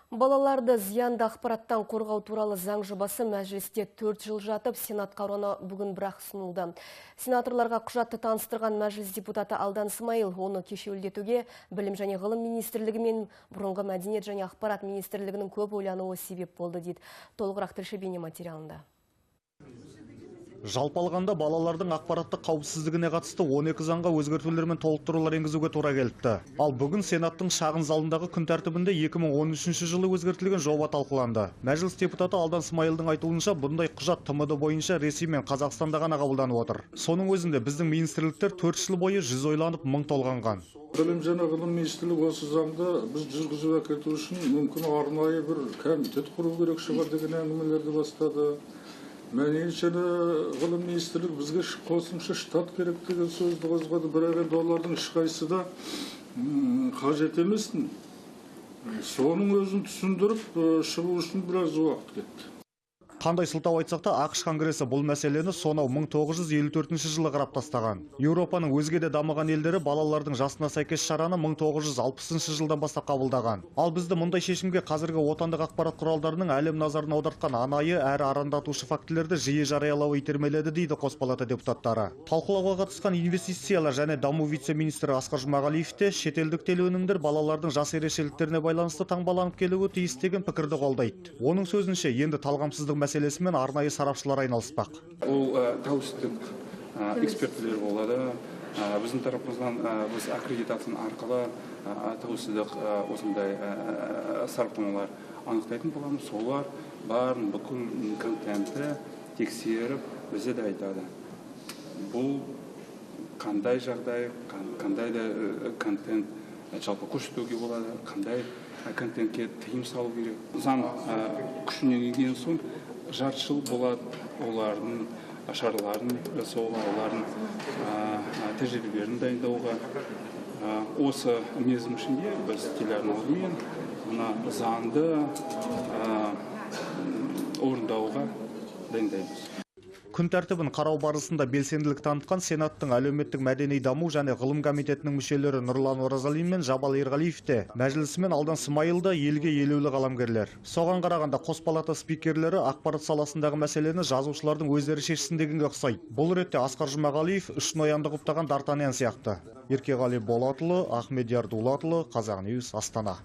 Балаларды зиянды ақпараттан қорғау туралы заң жобасы мәжілісте 4 жыл жатып, Сенат қарауына бүгін бірақ ұсынылды. Сенаторларға құжатты таныстырған мәжіліс депутаты Алдан Смайыл оны кешеуілдетуге Білім және ғылым министрлігі мен бұрынғы Мәдениет және ақпарат министрлігінің көп ойлануы себеп болды дейді. Толығырақ тілші бейне материалында. Жалпы алғанда балалардың ақпараттық қауіпсіздігіне қатысты 12 заңға өзгертулер мен толықтырулар енгізуге тура келіпті. Ал бүгін Сенаттың шағын залындағы күн тәртібінде 2013 жылы өзгертілген жоба талқыланды. Мәжіліс депутаты Алдан Смайылдың айтуынша, бұндай құжат ТМД бойынша Ресей мен Қазақстанда ғана қабылданып отыр. Соның өзінде біздің министрліктер 4 жыл бойы 100 ойланып, 1000 толғанған. Білім және ғылым министрлігі осы заңды біз жүргізіп әкету үшін мүмкін арнайы бір комитет құру керек шығар деген әңгімелерді бастады. Мәдениет және ғылым министрлігі бізге қосымша штат керек деген сөзді қозғады, бірақ енді олардың ешқайсысы да қажет емес. Соның өзін түсіндіріп шығу үшін біраз уақыт кетті. Қандай сылтау айтсақ та, ақш конгресі бұл мәселені сонау 1954 жылы қарап тастаған. Еуропаның өзге де дамыған елдері балалардың жасына сәйкес шараны 1960 жылдан бастап қабылдаған. Ал бізді мұндай шешімге қазіргі отандық ақпарат құралдарының әлем назарын аудартқан анайы әрі арандатушы фактілерді жиі жариялауы итермеледі дейді қос палата депутаттары. Талқылауға қатысқан инвестициялар және даму вице-министрі Асқар Жұмағалиев те шетелдік телеөнімдер балалардың жас ерекшеліктеріне байланысты таңбаланып келуі тиіс деген пікірді қолдайды. Оның сөзінше, енді талғамсыздық мәселесімен арнайы сарапшылар айналыспақ. Ол тәуелсіздік эксперттер болады. Біздің тарапымыздан біз аккредитация арқылы тәуелсіздік осындай сараптамалар анықтайтын боламыз. Солар барын бүкіл контентті тексеріп бізде де айтады. Бұл қандай жағдай, қандай да контент жалпы көрсетуге болады, қандай контентке тыйым салу керек. Заң күшіне енген соң жарты жыл болады олардың шараларын жасауға, олардың тәжірибелерін дайындауға. Осы мерзім ішінде біз телеарналармен мына заңды орындауға дайындаймыз. Күн тәртібін қарау барысында белсенділік танытқан Сенаттың әлеуметтік мәдени даму және ғылым комитетінің мүшелері Нұрлан Оразалин мен Жабал Ерғалиев те, мәжілісмен Алдан Смайыл да елге елеулі қаламгерлер. Соған қарағанда қос палата спикерлері ақпарат саласындағы мәселені жазушылардың өздері шешсін дегенге ұқсайды. Бұл ретте Асқар Жұмағалиев үш ноянды құптаған Д'Артаньян сияқты. Еркеғали Болатұлы, Ахмедияр Дулатұлы, Қазақ Ньюс, Астана.